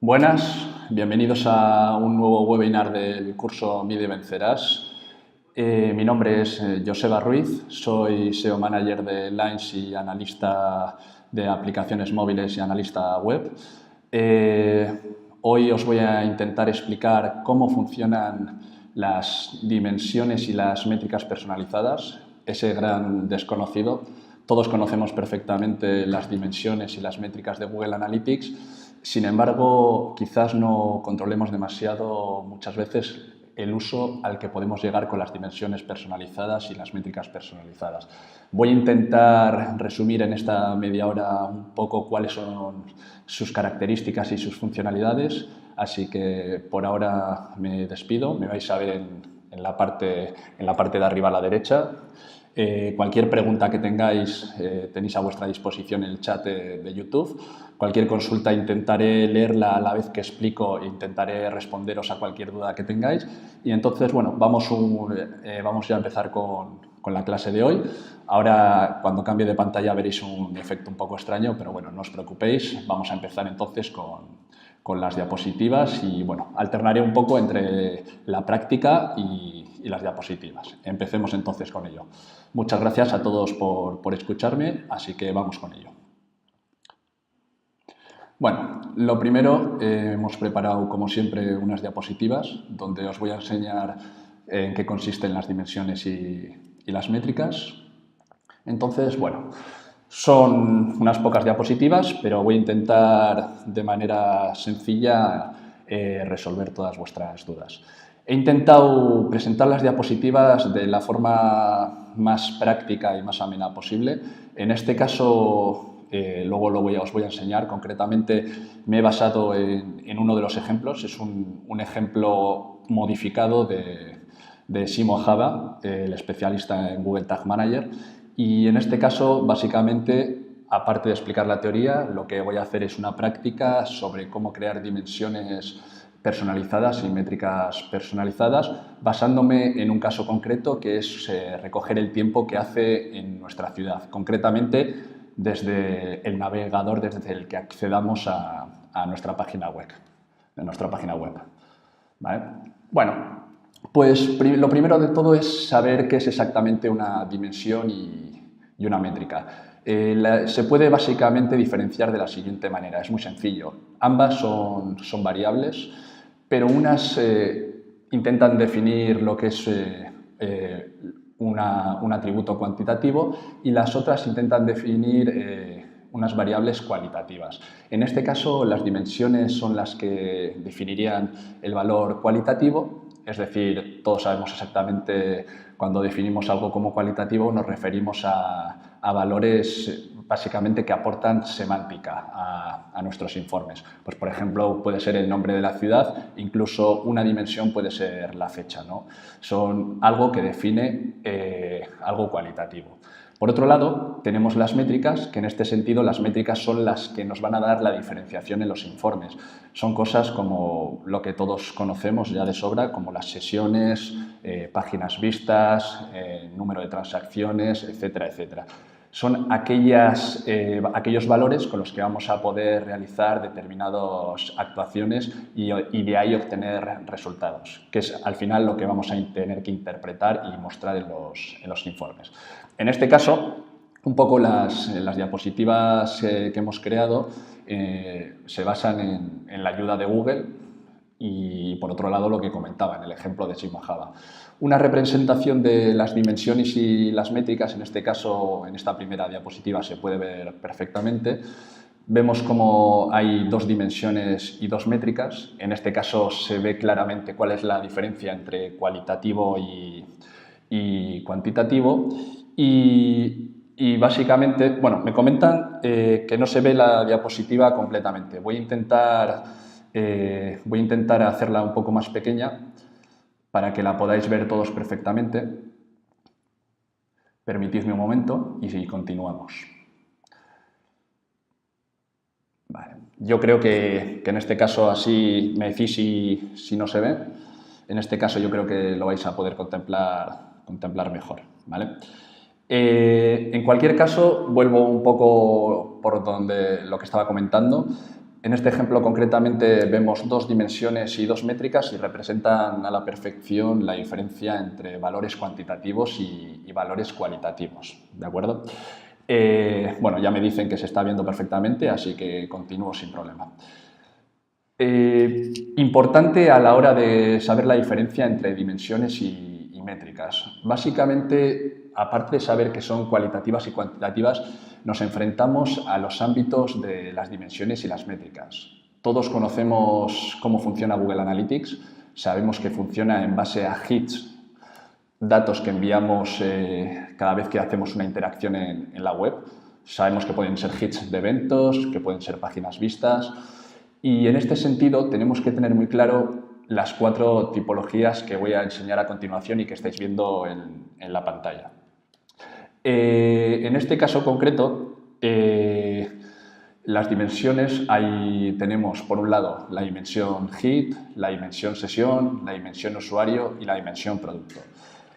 Buenas, bienvenidos a un nuevo webinar del curso Mide y Vencerás. Mi nombre es Joseba Ruiz, soy SEO Manager de Lines y analista de aplicaciones móviles y analista web. Hoy os voy a intentar explicar cómo funcionan las dimensiones y las métricas personalizadas, ese gran desconocido. Todos conocemos perfectamente las dimensiones y las métricas de Google Analytics. Sin embargo, quizás no controlemos demasiado muchas veces el uso al que podemos llegar con las dimensiones personalizadas y las métricas personalizadas. Voy a intentar resumir en esta media hora un poco cuáles son sus características y sus funcionalidades, así que por ahora me despido. Me vais a ver en la parte de arriba a la derecha. Cualquier pregunta que tengáis tenéis a vuestra disposición en el chat de YouTube. Cualquier consulta intentaré leerla a la vez que explico e intentaré responderos a cualquier duda que tengáis. Y entonces, bueno, vamos ya a empezar con la clase de hoy. Ahora, cuando cambie de pantalla veréis un efecto un poco extraño, pero bueno, no os preocupéis. Vamos a empezar entonces con las diapositivas y, bueno, alternaré un poco entre la práctica y las diapositivas. Empecemos entonces con ello. Muchas gracias a todos por escucharme, así que vamos con ello. Bueno, lo primero, hemos preparado como siempre unas diapositivas donde os voy a enseñar en qué consisten las dimensiones y las métricas. Entonces, bueno, son unas pocas diapositivas, pero voy a intentar de manera sencilla resolver todas vuestras dudas. He intentado presentar las diapositivas de la forma más práctica y más amena posible. En este caso, luego os voy a enseñar. Concretamente, me he basado en uno de los ejemplos. Es un ejemplo modificado de Simo Java, el especialista en Google Tag Manager. Y en este caso, básicamente, aparte de explicar la teoría, lo que voy a hacer es una práctica sobre cómo crear dimensiones personalizadas y métricas personalizadas, basándome en un caso concreto que es recoger el tiempo que hace en nuestra ciudad, concretamente desde el navegador desde el que accedamos a nuestra página web. ¿Vale? Bueno, pues lo primero de todo es saber qué es exactamente una dimensión y una métrica. Se puede básicamente diferenciar de la siguiente manera, es muy sencillo. Ambas son variables, pero unas intentan definir lo que es un atributo cuantitativo y las otras intentan definir unas variables cualitativas. En este caso, las dimensiones son las que definirían el valor cualitativo, es decir, todos sabemos exactamente cuando definimos algo como cualitativo nos referimos a valores básicamente que aportan semántica a nuestros informes. Pues, por ejemplo, puede ser el nombre de la ciudad, incluso una dimensión puede ser la fecha, ¿no? Son algo que define algo cualitativo. Por otro lado, tenemos las métricas, que en este sentido las métricas son las que nos van a dar la diferenciación en los informes. Son cosas como lo que todos conocemos ya de sobra, como las sesiones, páginas vistas, número de transacciones, etcétera, etcétera. Son aquellos valores con los que vamos a poder realizar determinadas actuaciones y de ahí obtener resultados, que es al final lo que vamos a tener que interpretar y mostrar en los informes. En este caso, un poco las diapositivas que hemos creado se basan en la ayuda de Google y, por otro lado, lo que comentaba en el ejemplo de Simo Java. Una representación de las dimensiones y las métricas, en este caso, en esta primera diapositiva se puede ver perfectamente. Vemos cómo hay dos dimensiones y dos métricas. En este caso se ve claramente cuál es la diferencia entre cualitativo y cuantitativo. Y básicamente, bueno, me comentan que no se ve la diapositiva completamente. Voy a intentar hacerla un poco más pequeña para que la podáis ver todos perfectamente. Permitidme un momento y continuamos. Vale. Yo creo que en este caso así me decís si no se ve. En este caso yo creo que lo vais a poder contemplar mejor, ¿vale? En cualquier caso, vuelvo un poco por lo que estaba comentando. En este ejemplo concretamente vemos dos dimensiones y dos métricas y representan a la perfección la diferencia entre valores cuantitativos y valores cualitativos, ¿de acuerdo? Bueno, ya me dicen que se está viendo perfectamente, así que continúo sin problema. Importante a la hora de saber la diferencia entre dimensiones y métricas. Básicamente, aparte de saber que son cualitativas y cuantitativas, nos enfrentamos a los ámbitos de las dimensiones y las métricas. Todos conocemos cómo funciona Google Analytics, sabemos que funciona en base a hits, datos que enviamos cada vez que hacemos una interacción en la web. Sabemos que pueden ser hits de eventos, que pueden ser páginas vistas. Y en este sentido tenemos que tener muy claro las 4 tipologías que voy a enseñar a continuación y que estáis viendo en la pantalla. En este caso concreto, las dimensiones, ahí tenemos por un lado la dimensión hit, la dimensión sesión, la dimensión usuario y la dimensión producto.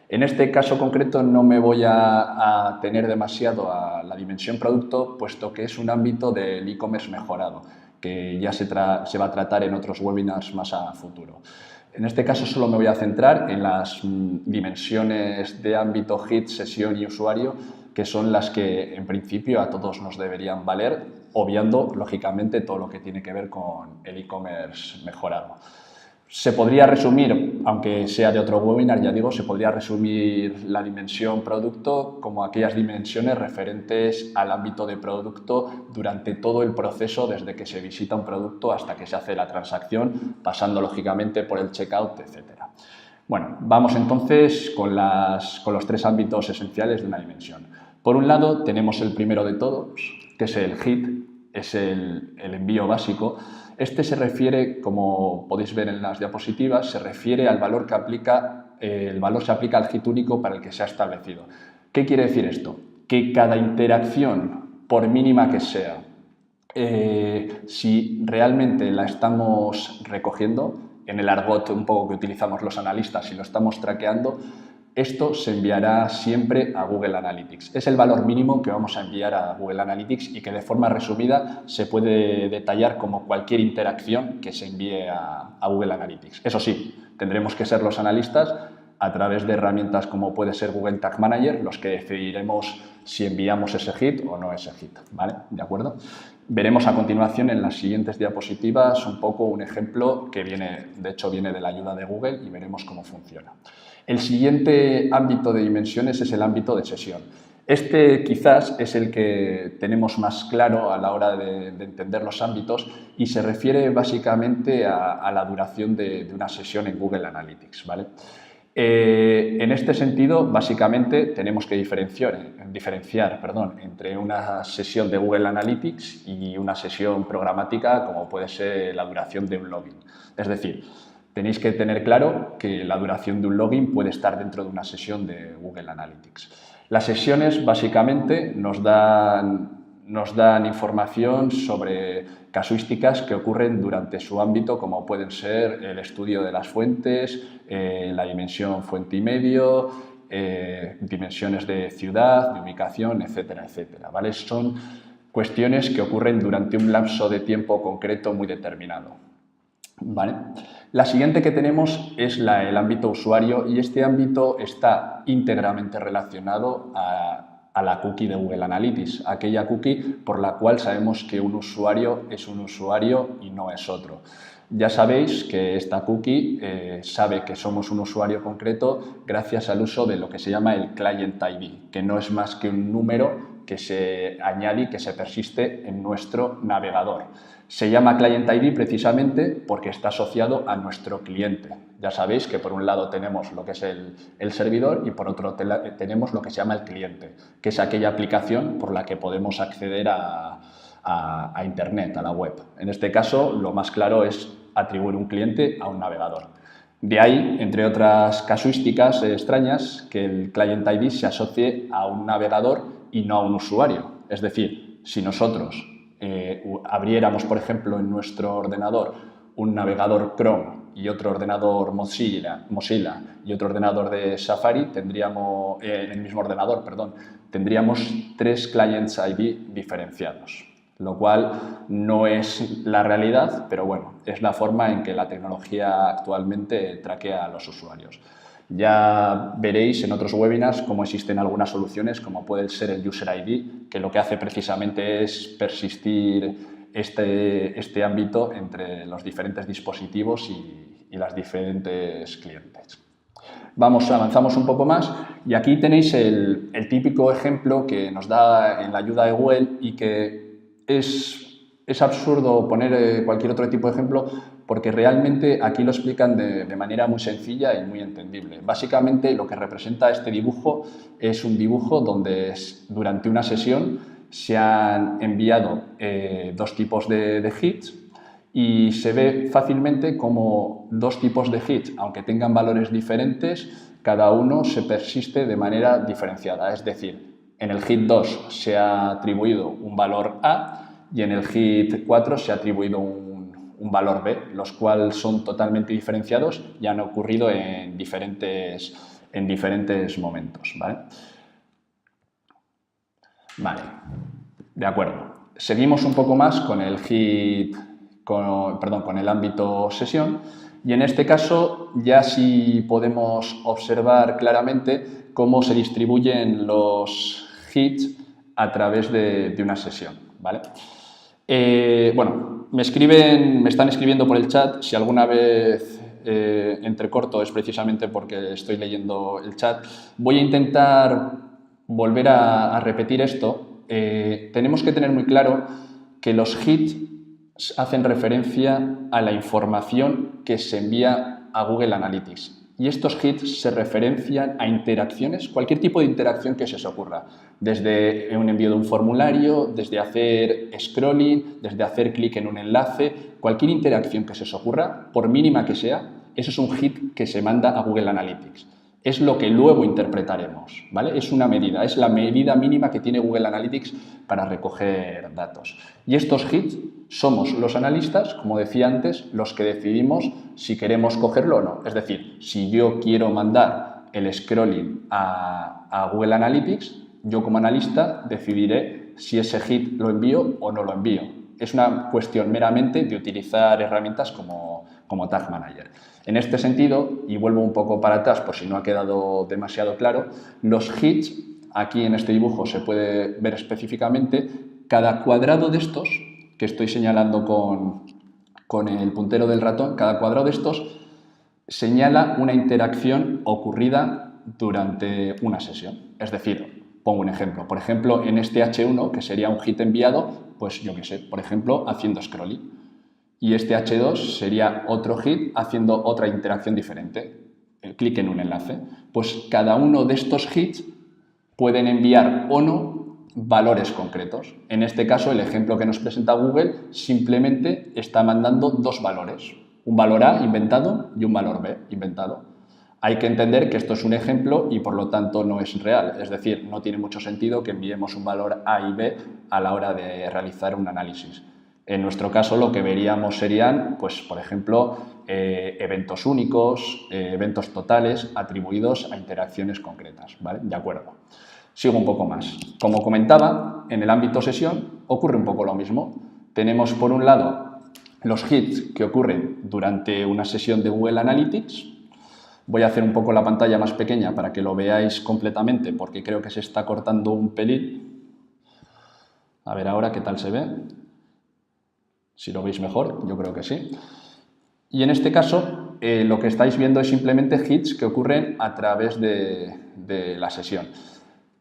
En este caso concreto no me voy a tener demasiado a la dimensión producto, puesto que es un ámbito del e-commerce mejorado, que ya se va a tratar en otros webinars más a futuro. En este caso solo me voy a centrar en las dimensiones de ámbito hit, sesión y usuario, que son las que en principio a todos nos deberían valer, obviando lógicamente todo lo que tiene que ver con el e-commerce mejorado. Se podría resumir, aunque sea de otro webinar, ya digo, se podría resumir la dimensión producto como aquellas dimensiones referentes al ámbito de producto durante todo el proceso, desde que se visita un producto hasta que se hace la transacción, pasando lógicamente por el checkout, etc. Bueno, vamos entonces con los 3 ámbitos esenciales de una dimensión. Por un lado, tenemos el primero de todos, que es el hit, es el envío básico. Este se refiere, como podéis ver en las diapositivas, se refiere al valor que aplica, el valor se aplica al hit único para el que se ha establecido. ¿Qué quiere decir esto? Que cada interacción, por mínima que sea, si realmente la estamos recogiendo, en el argot un poco que utilizamos los analistas, si lo estamos traqueando, esto se enviará siempre a Google Analytics. Es el valor mínimo que vamos a enviar a Google Analytics y que de forma resumida se puede detallar como cualquier interacción que se envíe a Google Analytics. Eso sí, tendremos que ser los analistas a través de herramientas como puede ser Google Tag Manager los que decidiremos si enviamos ese hit o no ese hit, ¿vale? ¿De acuerdo? Veremos a continuación en las siguientes diapositivas un poco un ejemplo que de hecho viene de la ayuda de Google y veremos cómo funciona. El siguiente ámbito de dimensiones es el ámbito de sesión. Este quizás es el que tenemos más claro a la hora de entender los ámbitos y se refiere básicamente a la duración de una sesión en Google Analytics, ¿vale? En este sentido, básicamente, tenemos que diferenciar entre una sesión de Google Analytics y una sesión programática, como puede ser la duración de un login. Es decir, tenéis que tener claro que la duración de un login puede estar dentro de una sesión de Google Analytics. Las sesiones, básicamente, nos dan información sobre casuísticas que ocurren durante su ámbito, como pueden ser el estudio de las fuentes, la dimensión fuente y medio, dimensiones de ciudad, de ubicación, etcétera, etcétera, ¿vale? Son cuestiones que ocurren durante un lapso de tiempo concreto muy determinado, ¿vale? La siguiente que tenemos es el ámbito usuario y este ámbito está íntegramente relacionado a la cookie de Google Analytics, aquella cookie por la cual sabemos que un usuario es un usuario y no es otro. Ya sabéis que esta cookie sabe que somos un usuario concreto gracias al uso de lo que se llama el Client ID, que no es más que un número que se añade y que se persiste en nuestro navegador. Se llama Client ID precisamente porque está asociado a nuestro cliente. Ya sabéis que por un lado tenemos lo que es el servidor y por otro tenemos lo que se llama el cliente, que es aquella aplicación por la que podemos acceder a Internet, a la web. En este caso, lo más claro es atribuir un cliente a un navegador. De ahí, entre otras casuísticas extrañas, que el Client ID se asocie a un navegador y no a un usuario. Es decir, si nosotros abriéramos, por ejemplo, en nuestro ordenador un navegador Chrome y otro ordenador Mozilla y otro ordenador de Safari, tendríamos, en el mismo ordenador, perdón, tendríamos 3 Clients ID diferenciados. lo cual no es la realidad, pero bueno, es la forma en que la tecnología actualmente traquea a los usuarios. Ya veréis en otros webinars cómo existen algunas soluciones, como puede ser el User ID, que lo que hace precisamente es persistir este ámbito entre los diferentes dispositivos y las diferentes clientes. Avanzamos un poco más y aquí tenéis el típico ejemplo que nos da en la ayuda de Google y que es absurdo poner cualquier otro tipo de ejemplo porque realmente aquí lo explican de manera muy sencilla y muy entendible. Básicamente lo que representa este dibujo es un dibujo donde durante una sesión se han enviado dos tipos de hits y se ve fácilmente como dos tipos de hits, aunque tengan valores diferentes, cada uno se persiste de manera diferenciada. Es decir, en el hit 2 se ha atribuido un valor A y en el hit 4 se ha atribuido un valor B, los cuales son totalmente diferenciados y han ocurrido en diferentes momentos. Vale, de acuerdo. Seguimos un poco más con el con el ámbito sesión y en este caso ya sí podemos observar claramente cómo se distribuyen los hits a través de una sesión, ¿vale? Bueno, me están escribiendo por el chat. Si alguna vez entrecorto es precisamente porque estoy leyendo el chat. Voy a intentar volver a repetir esto. Tenemos que tener muy claro que los hits hacen referencia a la información que se envía a Google Analytics. Y estos hits se referencian a interacciones, cualquier tipo de interacción que se os ocurra, desde un envío de un formulario, desde hacer scrolling, desde hacer clic en un enlace, cualquier interacción que se os ocurra, por mínima que sea, eso es un hit que se manda a Google Analytics. Es lo que luego interpretaremos, ¿vale? Es una medida, es la medida mínima que tiene Google Analytics para recoger datos. Y estos hits somos los analistas, como decía antes, los que decidimos si queremos cogerlo o no. Es decir, si yo quiero mandar el scrolling a Google Analytics, yo como analista decidiré si ese hit lo envío o no lo envío. Es una cuestión meramente de utilizar herramientas como Tag Manager. En este sentido, y vuelvo un poco para atrás por si no ha quedado demasiado claro, los hits, aquí en este dibujo se puede ver específicamente, cada cuadrado de estos, que estoy señalando con el puntero del ratón, cada cuadrado de estos señala una interacción ocurrida durante una sesión. Es decir, pongo un ejemplo. Por ejemplo, en este H1, que sería un hit enviado, pues yo qué sé, por ejemplo, haciendo scrolling. Y este H2 sería otro hit haciendo otra interacción diferente, el clic en un enlace. Pues cada uno de estos hits pueden enviar o no valores concretos. En este caso, el ejemplo que nos presenta Google simplemente está mandando dos valores, un valor A inventado y un valor B inventado. Hay que entender que esto es un ejemplo y por lo tanto no es real, es decir, no tiene mucho sentido que enviemos un valor A y B a la hora de realizar un análisis. En nuestro caso lo que veríamos serían, pues, por ejemplo, eventos únicos, eventos totales atribuidos a interacciones concretas, ¿vale? De acuerdo. Sigo un poco más. Como comentaba, en el ámbito sesión ocurre un poco lo mismo. Tenemos por un lado los hits que ocurren durante una sesión de Google Analytics. Voy a hacer un poco la pantalla más pequeña para que lo veáis completamente porque creo que se está cortando un pelín. A ver ahora qué tal se ve. Si lo veis mejor, yo creo que sí. Y en este caso, lo que estáis viendo es simplemente hits que ocurren a través de la sesión.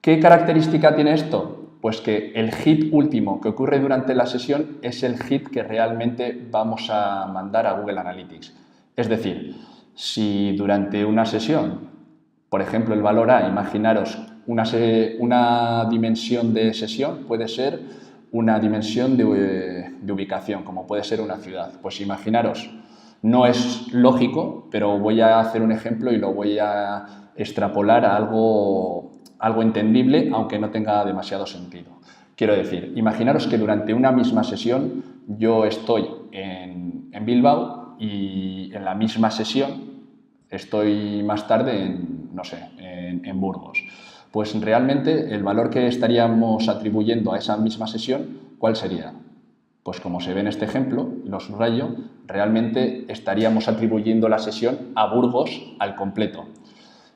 ¿Qué característica tiene esto? Pues que el hit último que ocurre durante la sesión es el hit que realmente vamos a mandar a Google Analytics. Es decir, si durante una sesión, por ejemplo, el valor A, imaginaros una dimensión de sesión, puede ser una dimensión de ubicación, como puede ser una ciudad. Pues imaginaros, no es lógico, pero voy a hacer un ejemplo y lo voy a extrapolar a algo entendible, aunque no tenga demasiado sentido. Quiero decir, imaginaros que durante una misma sesión yo estoy en Bilbao y en la misma sesión estoy más tarde en Burgos. Pues realmente el valor que estaríamos atribuyendo a esa misma sesión, ¿cuál sería? Pues como se ve en este ejemplo, lo subrayo, realmente estaríamos atribuyendo la sesión a Burgos al completo.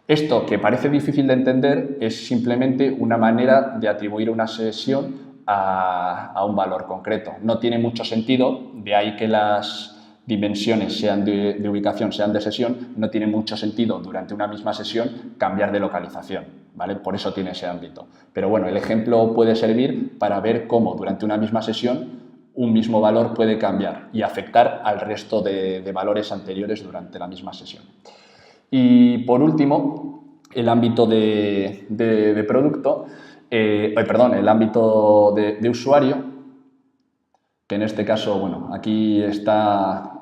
Esto, que parece difícil de entender, es simplemente una manera de atribuir una sesión a un valor concreto. No tiene mucho sentido, de ahí que las dimensiones sean de ubicación, sean de sesión, no tiene mucho sentido durante una misma sesión cambiar de localización, ¿vale? Por eso tiene ese ámbito. Pero bueno, el ejemplo puede servir para ver cómo durante una misma sesión un mismo valor puede cambiar y afectar al resto de valores anteriores durante la misma sesión. Y por último, el ámbito de producto, el ámbito de usuario, que en este caso, bueno, aquí está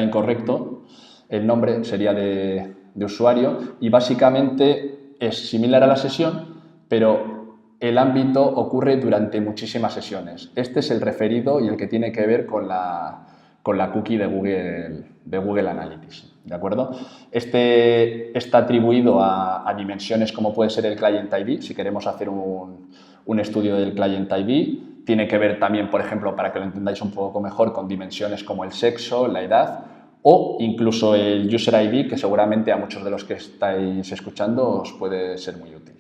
incorrecto, el nombre sería de usuario y básicamente es similar a la sesión, pero el ámbito ocurre durante muchísimas sesiones. Este es el referido y el que tiene que ver con la cookie de Google Analytics, ¿de acuerdo? Este está atribuido a dimensiones como puede ser el Client ID, si queremos hacer un estudio del Client ID. Tiene que ver también, por ejemplo, para que lo entendáis un poco mejor, con dimensiones como el sexo, la edad o incluso el User ID, que seguramente a muchos de los que estáis escuchando os puede ser muy útil.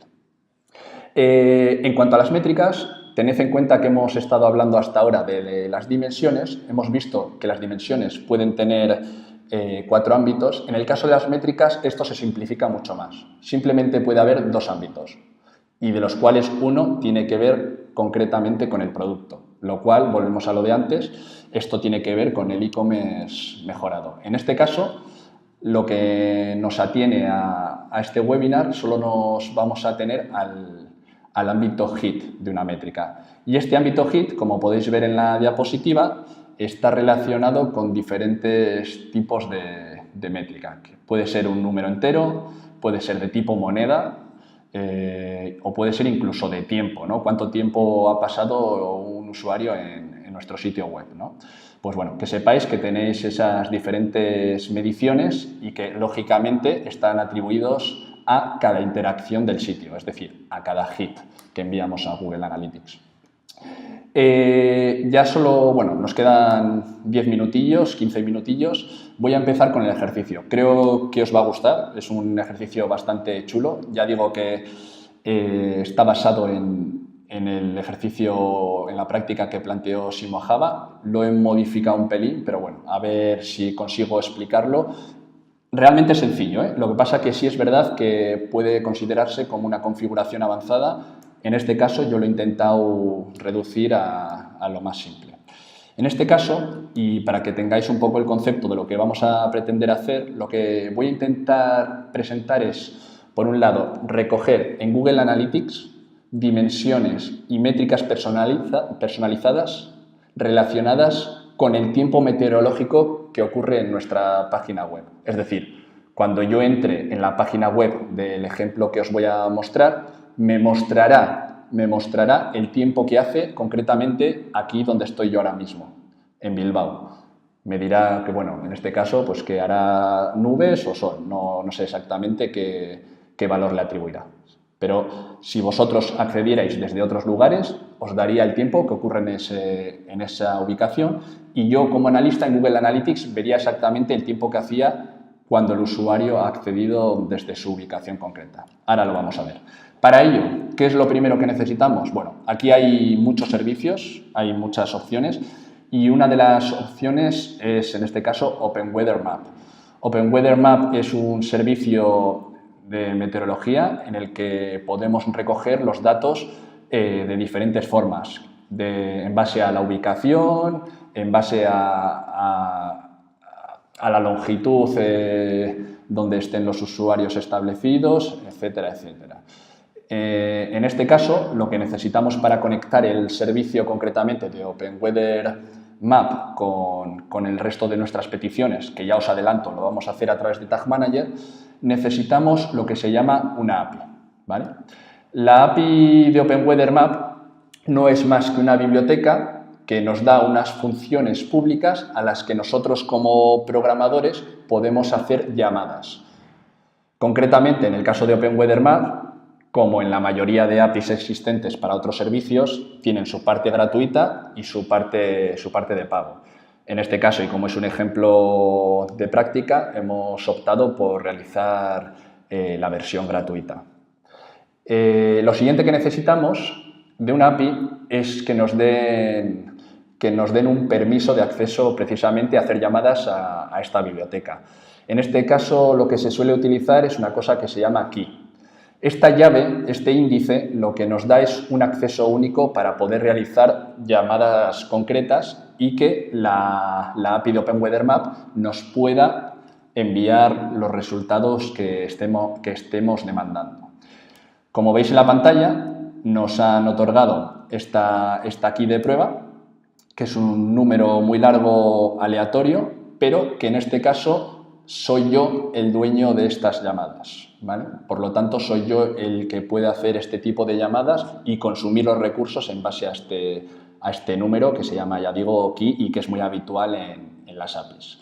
En cuanto a las métricas, tened en cuenta que hemos estado hablando hasta ahora de las dimensiones. Hemos visto que las dimensiones pueden tener 4 ámbitos. En el caso de las métricas, esto se simplifica mucho más. Simplemente puede haber 2 ámbitos y de los cuales uno tiene que ver concretamente con el producto, lo cual, volvemos a lo de antes, esto tiene que ver con el e-commerce mejorado. En este caso, lo que nos atiene a este webinar, solo nos vamos a tener al ámbito hit de una métrica. Y este ámbito hit, como podéis ver en la diapositiva, está relacionado con diferentes tipos de métrica. Puede ser un número entero, puede ser de tipo moneda, o puede ser incluso de tiempo, ¿no? ¿Cuánto tiempo ha pasado un usuario en nuestro sitio web, ¿no? Pues bueno, que sepáis que tenéis esas diferentes mediciones y que, lógicamente, están atribuidos a cada interacción del sitio, es decir, a cada hit que enviamos a Google Analytics. Ya solo, bueno, nos quedan 10 minutillos, 15 minutillos. Voy a empezar con el ejercicio. Creo que os va a gustar, es un ejercicio bastante chulo. Ya digo que está basado en el ejercicio, en la práctica que planteó Simo Java. Lo he modificado un pelín, pero bueno, a ver si consigo explicarlo. Realmente es sencillo, ¿eh? Lo que pasa que sí es verdad que puede considerarse como una configuración avanzada. En este caso yo lo he intentado reducir a lo más simple. En este caso, y para que tengáis un poco el concepto de lo que vamos a pretender hacer, lo que voy a intentar presentar es, por un lado, recoger en Google Analytics dimensiones y métricas personalizadas relacionadas con el tiempo meteorológico que ocurre en nuestra página web. Es decir, cuando yo entre en la página web del ejemplo que os voy a mostrar, me mostrará el tiempo que hace concretamente aquí donde estoy yo ahora mismo, en Bilbao. Me dirá que, bueno, en este caso, pues que hará nubes o sol. No sé exactamente qué valor le atribuirá. Pero si vosotros accedierais desde otros lugares, os daría el tiempo que ocurre en esa ubicación y yo, como analista en Google Analytics, vería exactamente el tiempo que hacía cuando el usuario ha accedido desde su ubicación concreta. Ahora lo vamos a ver. Para ello, ¿qué es lo primero que necesitamos? Bueno, aquí hay muchos servicios, hay muchas opciones y una de las opciones es, en este caso, OpenWeatherMap. OpenWeatherMap es un servicio de meteorología en el que podemos recoger los datos de diferentes formas, en base a la ubicación, en base a la longitud donde estén los usuarios establecidos, etcétera, etcétera. En este caso, lo que necesitamos para conectar el servicio concretamente de OpenWeatherMap con el resto de nuestras peticiones, que ya os adelanto, lo vamos a hacer a través de Tag Manager, necesitamos lo que se llama una API, ¿vale? La API de OpenWeatherMap no es más que una biblioteca que nos da unas funciones públicas a las que nosotros como programadores podemos hacer llamadas. Concretamente, en el caso de OpenWeatherMap, como en la mayoría de APIs existentes para otros servicios, tienen su parte gratuita y su parte de pago. En este caso, y como es un ejemplo de práctica, hemos optado por realizar la versión gratuita. Lo siguiente que necesitamos de una API es que nos den un permiso de acceso precisamente a hacer llamadas a esta biblioteca. En este caso, lo que se suele utilizar es una cosa que se llama key. Esta llave, este índice, lo que nos da es un acceso único para poder realizar llamadas concretas y que la API de OpenWeatherMap nos pueda enviar los resultados que estemos demandando. Como veis en la pantalla, nos han otorgado esta key de prueba, que es un número muy largo aleatorio, pero que en este caso soy yo el dueño de estas llamadas, ¿vale? Por lo tanto, soy yo el que puede hacer este tipo de llamadas y consumir los recursos en base a este número que se llama, ya digo, key y que es muy habitual en las APIs.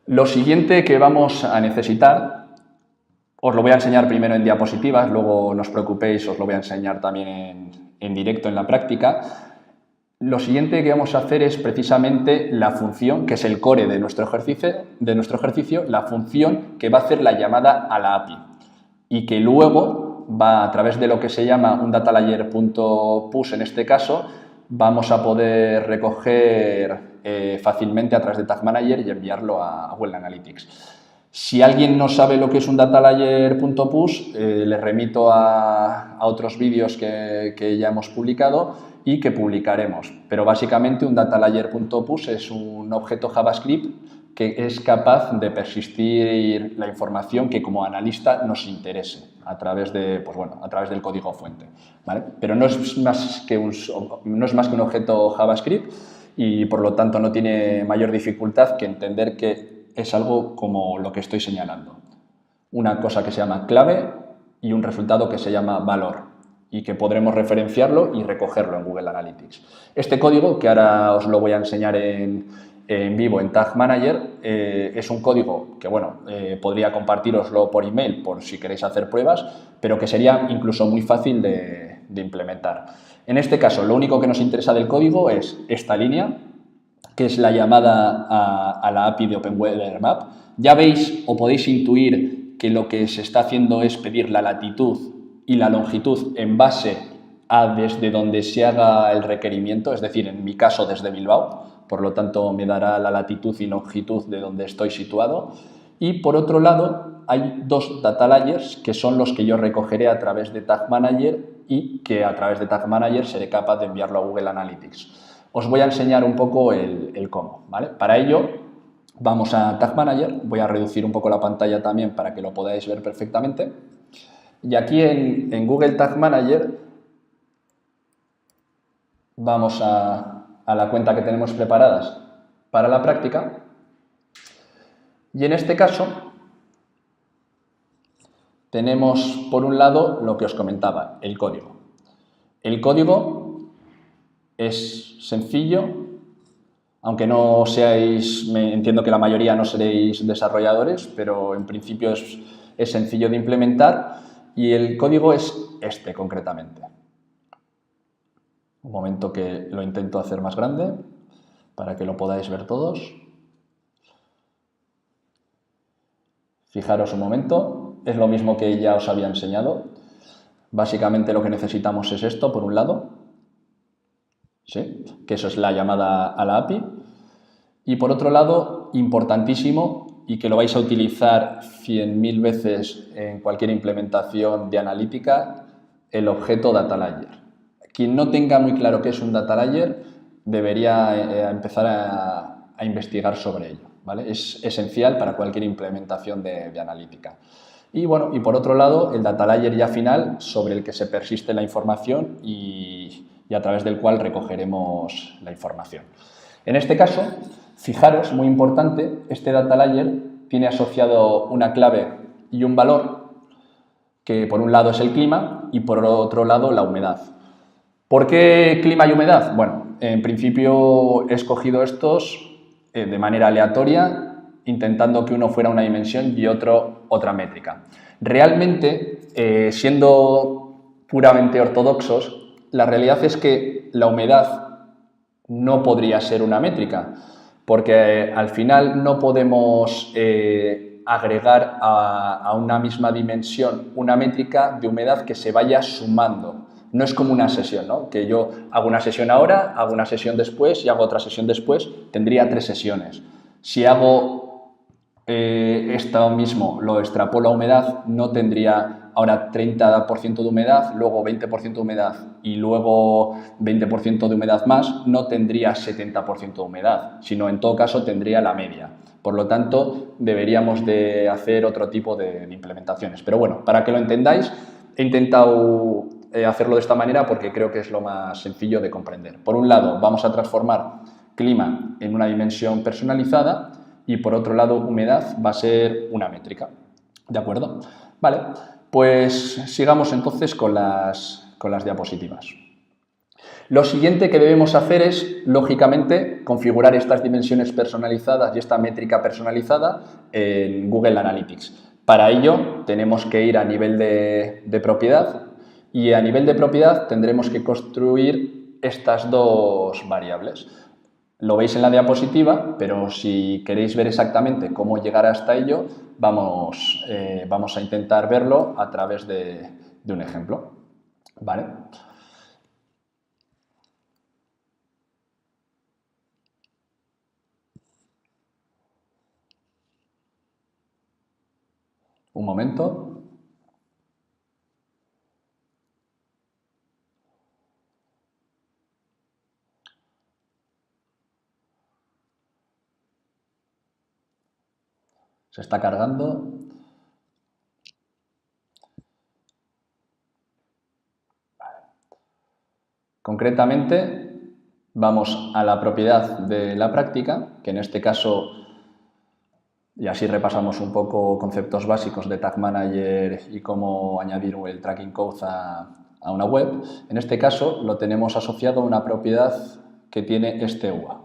Lo siguiente que vamos a necesitar, os lo voy a enseñar primero en diapositivas, luego no os preocupéis, os lo voy a enseñar también en directo en la práctica. Lo siguiente que vamos a hacer es precisamente la función, que es el core de nuestro ejercicio, la función que va a hacer la llamada a la API y que luego va a través de lo que se llama un datalayer.push en este caso, vamos a poder recoger fácilmente a través de Tag Manager y enviarlo a Google Analytics. Si alguien no sabe lo que es un datalayer.push, les remito a otros vídeos que ya hemos publicado y que publicaremos. Pero básicamente un datalayer.push es un objeto JavaScript que es capaz de persistir la información que como analista nos interese a través del código fuente, ¿vale? Pero no es más que un objeto JavaScript y por lo tanto no tiene mayor dificultad que entender que es algo como lo que estoy señalando. Una cosa que se llama clave y un resultado que se llama valor y que podremos referenciarlo y recogerlo en Google Analytics. Este código, que ahora os lo voy a enseñar en vivo en Tag Manager, es un código que, podría compartiroslo por email por si queréis hacer pruebas, pero que sería incluso muy fácil de implementar. En este caso, lo único que nos interesa del código es esta línea, que es la llamada a la API de OpenWeatherMap. Ya veis o podéis intuir que lo que se está haciendo es pedir la latitud y la longitud en base a desde donde se haga el requerimiento, es decir, en mi caso desde Bilbao, por lo tanto me dará la latitud y longitud de donde estoy situado. Y por otro lado, hay dos data layers que son los que yo recogeré a través de Tag Manager y que a través de Tag Manager seré capaz de enviarlo a Google Analytics. Os voy a enseñar un poco el cómo, ¿vale? Para ello, vamos a Tag Manager, voy a reducir un poco la pantalla también para que lo podáis ver perfectamente. Y aquí en Google Tag Manager vamos a la cuenta que tenemos preparadas para la práctica. Y en este caso tenemos por un lado lo que os comentaba, el código. El código es sencillo, aunque no seáis, entiendo que la mayoría no seréis desarrolladores, pero en principio es sencillo de implementar y el código es este concretamente. Un momento que lo intento hacer más grande para que lo podáis ver todos. Fijaros un momento, es lo mismo que ya os había enseñado. Básicamente lo que necesitamos es esto, por un lado, ¿sí? Que eso es la llamada a la API. Y por otro lado, importantísimo, y que lo vais a utilizar 100.000 veces en cualquier implementación de analítica, el objeto data layer. Quien no tenga muy claro qué es un data layer debería empezar a investigar sobre ello, ¿vale? Es esencial para cualquier implementación de analítica. Y por otro lado, el data layer ya final sobre el que se persiste la información y a través del cual recogeremos la información. En este caso, fijaros, muy importante, este data layer tiene asociado una clave y un valor que por un lado es el clima y por otro lado la humedad. ¿Por qué clima y humedad? Bueno, en principio he escogido estos de manera aleatoria intentando que uno fuera una dimensión y otro otra métrica. Realmente, siendo puramente ortodoxos, la realidad es que la humedad no podría ser una métrica, porque al final no podemos agregar a una misma dimensión una métrica de humedad que se vaya sumando. No es como una sesión, ¿no? Que yo hago una sesión ahora, hago una sesión después y hago otra sesión después, tendría 3 sesiones. Si hago esto mismo, lo extrapolo a humedad, no tendría ahora 30% de humedad, luego 20% de humedad y luego 20% de humedad más, no tendría 70% de humedad, sino en todo caso tendría la media. Por lo tanto, deberíamos de hacer otro tipo de implementaciones. Pero bueno, para que lo entendáis, he intentado hacerlo de esta manera porque creo que es lo más sencillo de comprender. Por un lado, vamos a transformar clima en una dimensión personalizada y por otro lado, humedad va a ser una métrica. ¿De acuerdo? Vale, pues sigamos entonces con las diapositivas. Lo siguiente que debemos hacer es, lógicamente, configurar estas dimensiones personalizadas y esta métrica personalizada en Google Analytics. Para ello, tenemos que ir a nivel de propiedad y a nivel de propiedad tendremos que construir estas dos variables. Lo veis en la diapositiva, pero si queréis ver exactamente cómo llegar hasta ello, vamos a intentar verlo a través de un ejemplo. ¿Vale? Un momento. Se está cargando. Vale. Concretamente, vamos a la propiedad de la práctica, que en este caso, y así repasamos un poco conceptos básicos de Tag Manager y cómo añadir el tracking code a una web. En este caso, lo tenemos asociado a una propiedad que tiene este UA.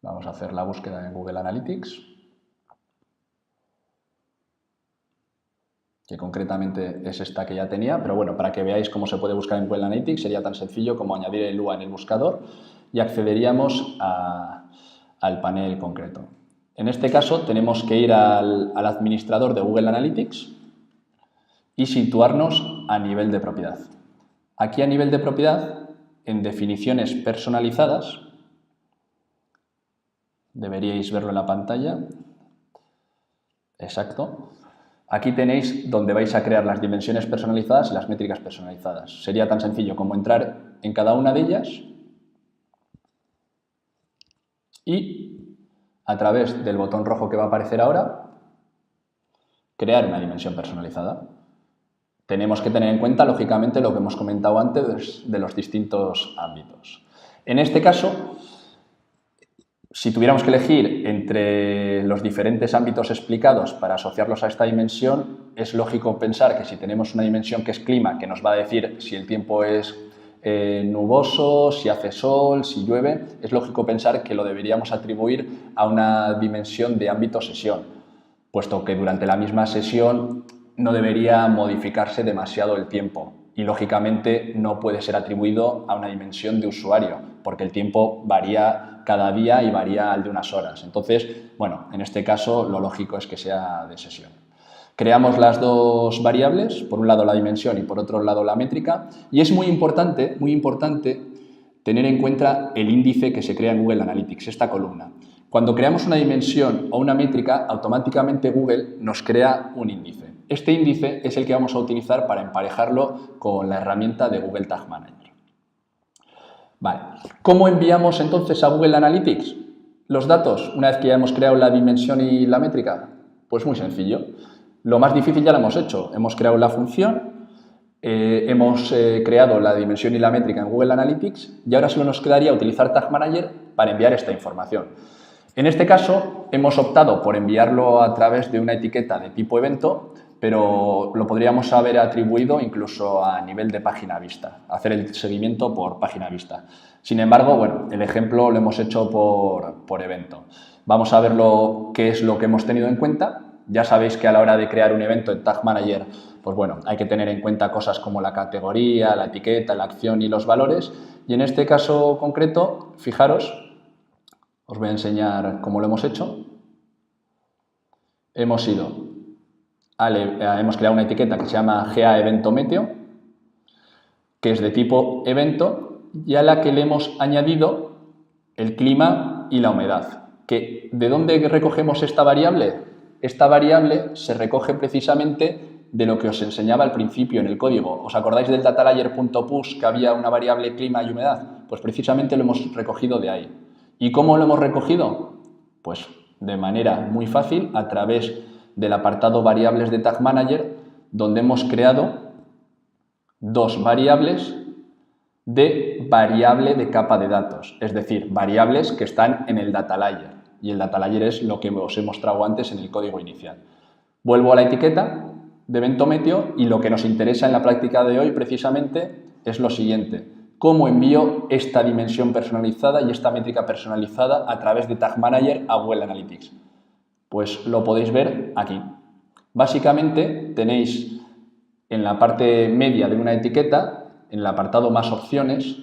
Vamos a hacer la búsqueda en Google Analytics, que concretamente es esta que ya tenía, pero bueno, para que veáis cómo se puede buscar en Google Analytics, sería tan sencillo como añadir el UA en el buscador y accederíamos al panel concreto. En este caso tenemos que ir al administrador de Google Analytics y situarnos a nivel de propiedad. Aquí a nivel de propiedad, en definiciones personalizadas, deberíais verlo en la pantalla. Exacto. Aquí tenéis donde vais a crear las dimensiones personalizadas y las métricas personalizadas. Sería tan sencillo como entrar en cada una de ellas y a través del botón rojo que va a aparecer ahora, crear una dimensión personalizada. Tenemos que tener en cuenta, lógicamente, lo que hemos comentado antes de los distintos ámbitos. En este caso, si tuviéramos que elegir entre los diferentes ámbitos explicados para asociarlos a esta dimensión, es lógico pensar que si tenemos una dimensión que es clima, que nos va a decir si el tiempo es nuboso, si hace sol, si llueve, es lógico pensar que lo deberíamos atribuir a una dimensión de ámbito sesión, puesto que durante la misma sesión no debería modificarse demasiado el tiempo y, lógicamente, no puede ser atribuido a una dimensión de usuario, porque el tiempo varía cada día y varía al de unas horas. Entonces, bueno, en este caso lo lógico es que sea de sesión. Creamos las dos variables, por un lado la dimensión y por otro lado la métrica, y es muy importante tener en cuenta el índice que se crea en Google Analytics, esta columna. Cuando creamos una dimensión o una métrica, automáticamente Google nos crea un índice. Este índice es el que vamos a utilizar para emparejarlo con la herramienta de Google Tag Manager. Vale. ¿Cómo enviamos entonces a Google Analytics los datos una vez que ya hemos creado la dimensión y la métrica? Pues muy sencillo. Lo más difícil ya lo hemos hecho. Hemos creado la función, hemos creado la dimensión y la métrica en Google Analytics y ahora solo nos quedaría utilizar Tag Manager para enviar esta información. En este caso, hemos optado por enviarlo a través de una etiqueta de tipo evento, pero lo podríamos haber atribuido incluso a nivel de página vista, hacer el seguimiento por página vista. Sin embargo, bueno, el ejemplo lo hemos hecho por evento. Vamos a ver qué es lo que hemos tenido en cuenta. Ya sabéis que a la hora de crear un evento en Tag Manager, pues bueno, hay que tener en cuenta cosas como la categoría, la etiqueta, la acción y los valores. Y en este caso concreto, fijaros, os voy a enseñar cómo lo hemos hecho. Hemos creado una etiqueta que se llama GA Evento Meteo, que es de tipo evento y a la que le hemos añadido el clima y la humedad. ¿De dónde recogemos esta variable? Esta variable se recoge precisamente de lo que os enseñaba al principio en el código. ¿Os acordáis del datalayer.push que había una variable clima y humedad? Pues precisamente lo hemos recogido de ahí. ¿Y cómo lo hemos recogido? Pues de manera muy fácil, a través del apartado variables de Tag Manager, donde hemos creado dos variables de variable de capa de datos, es decir, variables que están en el data layer, y el data layer es lo que os he mostrado antes en el código inicial. Vuelvo a la etiqueta de evento meteo y lo que nos interesa en la práctica de hoy precisamente es lo siguiente: cómo envío esta dimensión personalizada y esta métrica personalizada a través de Tag Manager a Google Analytics. Pues lo podéis ver aquí. Básicamente tenéis en la parte media de una etiqueta, en el apartado más opciones,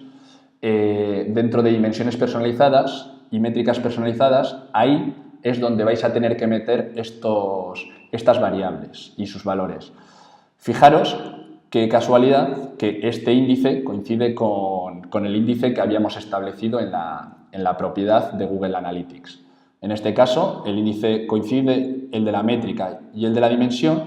dentro de dimensiones personalizadas y métricas personalizadas, ahí es donde vais a tener que meter estas variables y sus valores. Fijaros qué casualidad que este índice coincide con el índice que habíamos establecido en la propiedad de Google Analytics. En este caso, el índice coincide el de la métrica y el de la dimensión,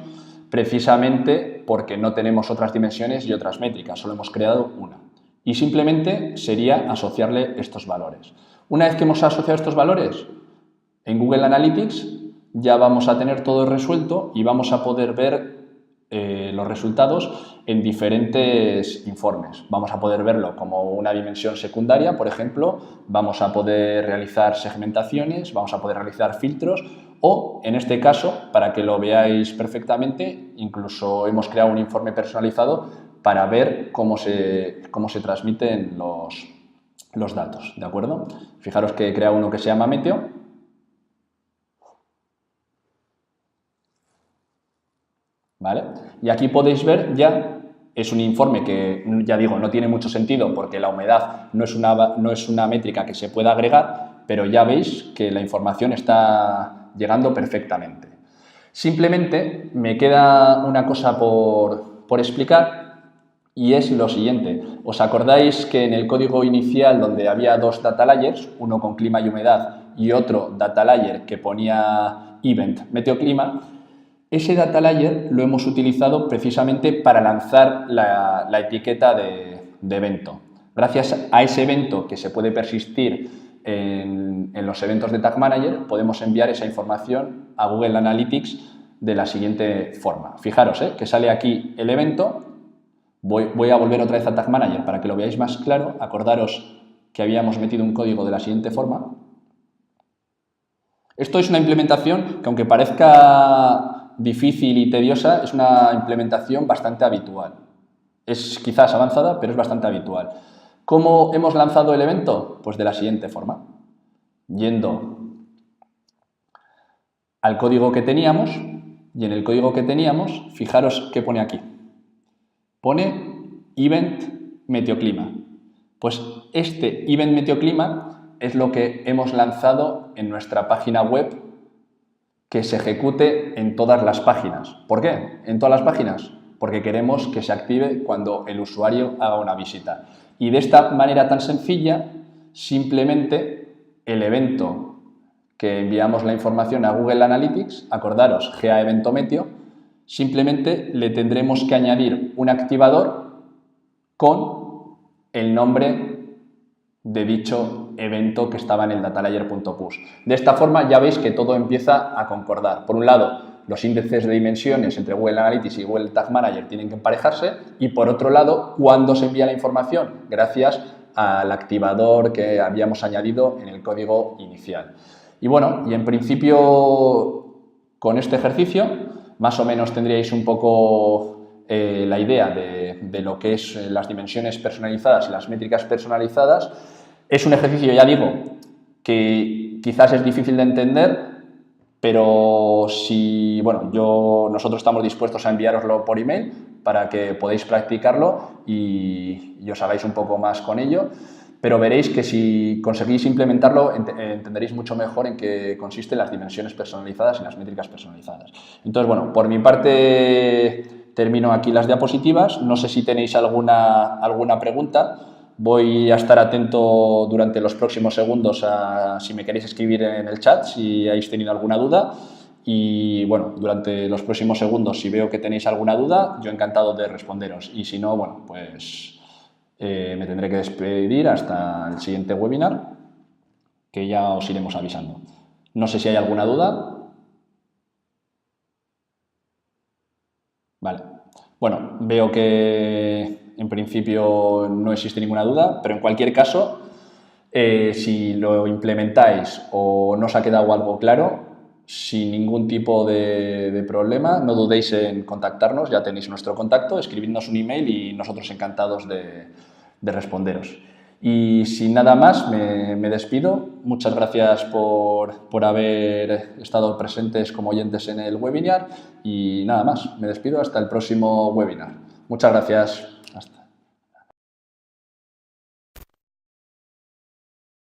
precisamente porque no tenemos otras dimensiones y otras métricas, solo hemos creado una. Y simplemente sería asociarle estos valores. Una vez que hemos asociado estos valores, en Google Analytics ya vamos a tener todo resuelto y vamos a poder ver los resultados en diferentes informes. Vamos a poder verlo como una dimensión secundaria, por ejemplo, vamos a poder realizar segmentaciones, vamos a poder realizar filtros o, en este caso, para que lo veáis perfectamente, incluso hemos creado un informe personalizado para ver cómo se transmiten los datos, ¿de acuerdo? Fijaros que he creado uno que se llama Meteo. ¿Vale? Y aquí podéis ver ya, es un informe que, ya digo, no tiene mucho sentido porque la humedad no es una métrica que se pueda agregar, pero ya veis que la información está llegando perfectamente. Simplemente me queda una cosa por explicar y es lo siguiente. ¿Os acordáis que en el código inicial donde había dos data layers, uno con clima y humedad y otro data layer que ponía event meteoclima? Ese data layer lo hemos utilizado precisamente para lanzar la etiqueta de evento. Gracias a ese evento que se puede persistir en los eventos de Tag Manager, podemos enviar esa información a Google Analytics de la siguiente forma. Fijaros que sale aquí el evento. Voy a volver otra vez a Tag Manager para que lo veáis más claro. Acordaros que habíamos metido un código de la siguiente forma. Esto es una implementación que, aunque parezca difícil y tediosa, es una implementación bastante habitual. Es quizás avanzada, pero es bastante habitual. ¿Cómo hemos lanzado el evento? Pues de la siguiente forma. Yendo al código que teníamos, y en el código que teníamos, fijaros qué pone aquí. Pone event meteoclima. Pues este event meteoclima es lo que hemos lanzado en nuestra página web, que se ejecute en todas las páginas. ¿Por qué? ¿En todas las páginas? Porque queremos que se active cuando el usuario haga una visita. Y de esta manera tan sencilla, simplemente el evento que enviamos la información a Google Analytics, acordaros, GA Evento Meteo, simplemente le tendremos que añadir un activador con el nombre de dicho evento que estaba en el datalayer.push. De esta forma ya veis que todo empieza a concordar. Por un lado, los índices de dimensiones entre Google Analytics y Google Tag Manager tienen que emparejarse y, por otro lado, cuándo se envía la información, gracias al activador que habíamos añadido en el código inicial. Y bueno, y en principio con este ejercicio más o menos tendríais un poco la idea de lo que es las dimensiones personalizadas y las métricas personalizadas. Es un ejercicio, ya digo, que quizás es difícil de entender, pero si, bueno, nosotros estamos dispuestos a enviároslo por email para que podáis practicarlo y os hagáis un poco más con ello, pero veréis que si conseguís implementarlo entenderéis mucho mejor en qué consisten las dimensiones personalizadas y las métricas personalizadas. Entonces, bueno, por mi parte termino aquí las diapositivas. No sé si tenéis alguna pregunta. Voy a estar atento durante los próximos segundos a si me queréis escribir en el chat si habéis tenido alguna duda. Y bueno, durante los próximos segundos, si veo que tenéis alguna duda, yo encantado de responderos. Y si no, bueno, pues me tendré que despedir hasta el siguiente webinar, que ya os iremos avisando. No sé si hay alguna duda. Vale. Bueno, veo que en principio no existe ninguna duda, pero en cualquier caso, si lo implementáis o no os ha quedado algo claro, sin ningún tipo de problema, no dudéis en contactarnos, ya tenéis nuestro contacto, escribidnos un email y nosotros encantados de responderos. Y sin nada más, me despido. Muchas gracias por haber estado presentes como oyentes en el webinar y nada más, me despido hasta el próximo webinar. Muchas gracias.